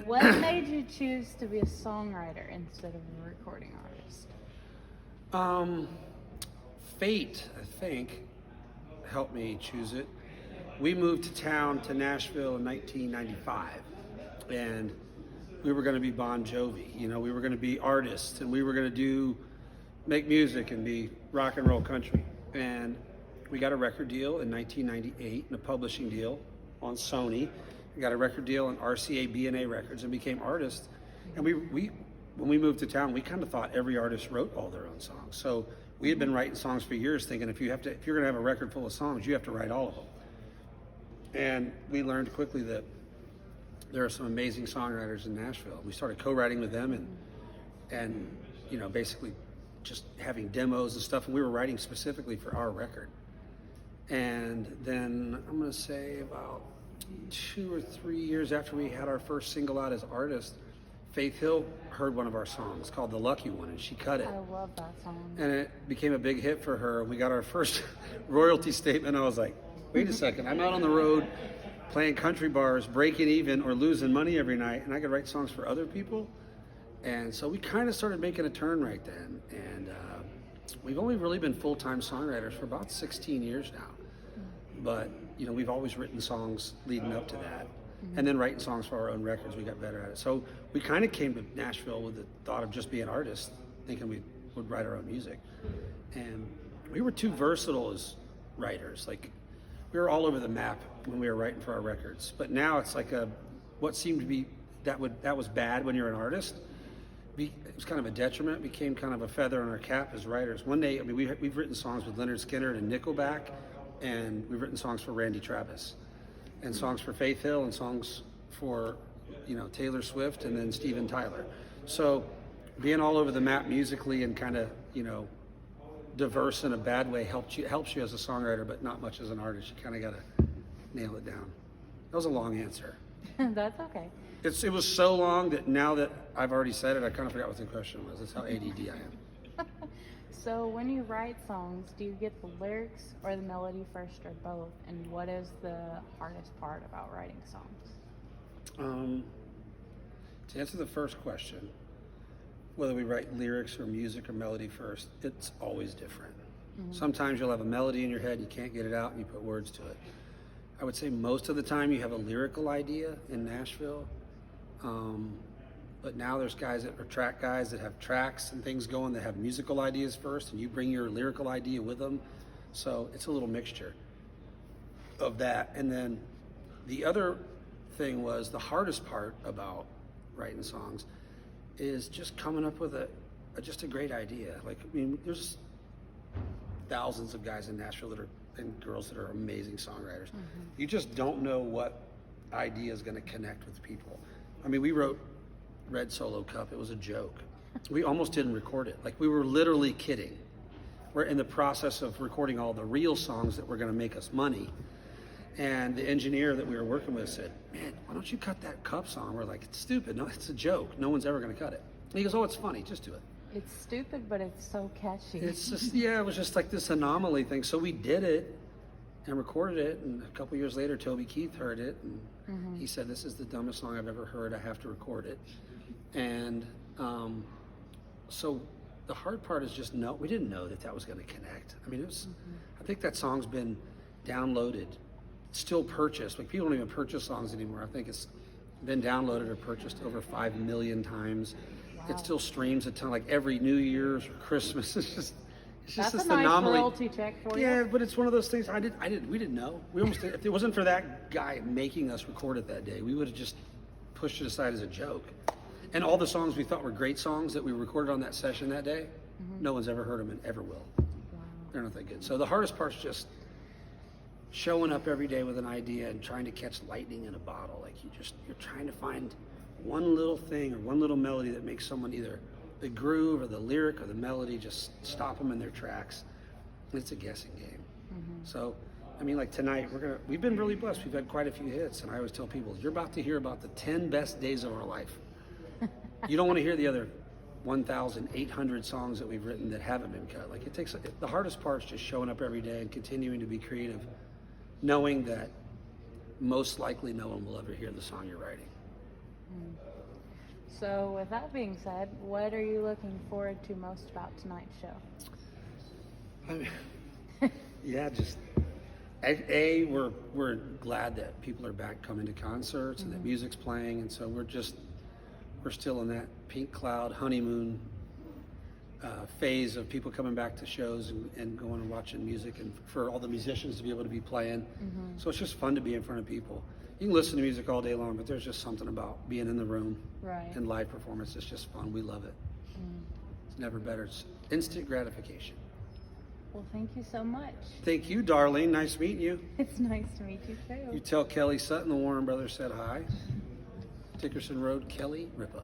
What made you choose to be a songwriter instead of a recording artist? Fate, I think, helped me choose it. We moved to town to Nashville in 1995, and we were going to be Bon Jovi. You know, we were going to be artists, and we were going to make music and be rock and roll country. And we got a record deal in 1998 and a publishing deal on Sony. We got a record deal on RCA B&A Records and became artists. And we when we moved to town, we kind of thought every artist wrote all their own songs. So we had been writing songs for years, thinking if you're going to have a record full of songs, you have to write all of them. And we learned quickly that there are some amazing songwriters in Nashville. We started co-writing with them and you know, basically just having demos and stuff. And we were writing specifically for our record. And then I'm going to say about 2 or 3 years after we had our first single out as artists, Faith Hill heard one of our songs called The Lucky One, and she cut it. I love that song. And it became a big hit for her. We got our first royalty statement. I was like, wait a second, I'm out on the road playing country bars, breaking even or losing money every night, and I could write songs for other people. And so we kind of started making a turn right then. And we've only really been full-time songwriters for about 16 years now. But, you know, we've always written songs leading up to that. And then writing songs for our own records, we got better at it. So we kind of came to Nashville with the thought of just being artists, thinking we would write our own music. And we were too versatile as writers. Like, we were all over the map when we were writing for our records. But now it's like what seemed to be, that was bad when you're an artist. It was kind of a detriment, became kind of a feather in our cap as writers. One day, I mean, we've written songs with Leonard Skinner and Nickelback, and we've written songs for Randy Travis, and songs for Faith Hill, and songs for, you know, Taylor Swift, and then Steven Tyler. So being all over the map musically and kind of, you know, diverse in a bad way helps you as a songwriter, but not much as an artist. You kind of got to nail it down. That was a long answer. That's okay. It was so long that now that I've already said it, I kind of forgot what the question was. That's how ADD I am. So when you write songs, do you get the lyrics or the melody first, or both? And what is the hardest part about writing songs? To answer the first question, whether we write lyrics or music or melody first, it's always different. Sometimes you'll have a melody in your head, you can't get it out, and you put words to it. I would say most of the time you have a lyrical idea in Nashville. But now there's guys that are track guys that have tracks and things going that have musical ideas first, and you bring your lyrical idea with them. So it's a little mixture of that. And then the other thing was the hardest part about writing songs is just coming up with just a great idea. Like, I mean, there's thousands of guys in Nashville and girls that are amazing songwriters. You just don't know what idea is going to connect with people. I mean, we wrote Red Solo Cup. It was a joke. We almost didn't record it. Like, we were literally kidding. We're in the process of recording all the real songs that were going to make us money. And the engineer that we were working with said, man, why don't you cut that Cup song? We're like, it's stupid. No, it's a joke. No one's ever going to cut it. And he goes, oh, it's funny. Just do it. It's stupid, but it's so catchy. It's just, yeah, it was just like this anomaly thing. So we did it and recorded it. And a couple years later, Toby Keith heard it. And he said, this is the dumbest song I've ever heard. I have to record it. And so the hard part is just we didn't know that was going to connect. I mean, it was, I think that song's been downloaded, still purchased. Like, people don't even purchase songs anymore. I think it's been downloaded or purchased over 5 million times. Wow. It still streams a ton, like every New Year's or Christmas. It's just That's this a nice anomaly. royalty check for you. Yeah, but it's one of those things. We didn't know. We almost, if it wasn't for that guy making us record it that day, we would have just pushed it aside as a joke. And all the songs we thought were great songs that we recorded on that session that day, no one's ever heard them and ever will. Wow. They're not that good. So the hardest part's just showing up every day with an idea and trying to catch lightning in a bottle. Like, you're trying to find one little thing or one little melody that makes someone, either the groove or the lyric or the melody, just stop them in their tracks. It's a guessing game. So, I mean, like tonight, we've been really blessed. We've had quite a few hits, and I always tell people, you're about to hear about the 10 best days of our life. You don't want to hear the other 1,800 songs that we've written that haven't been cut. Like, the hardest part is just showing up every day and continuing to be creative, knowing that most likely no one will ever hear the song you're writing. So, with that being said, what are you looking forward to most about tonight's show? I mean, yeah, just we're glad that people are back coming to concerts and that music's playing, and so we're still in that pink cloud honeymoon phase of people coming back to shows and going and watching music, and for all the musicians to be able to be playing. So it's just fun to be in front of people. You can listen to music all day long, but there's just something about being in the room and live performance. It's just fun. We love it. It's never better. It's instant gratification. Well, thank you so much. Thank you, Darlene. Nice meeting you. It's nice to meet you too. You tell Kelly Sutton the Warren Brothers said hi. Dickerson Road, Kelly Ripa.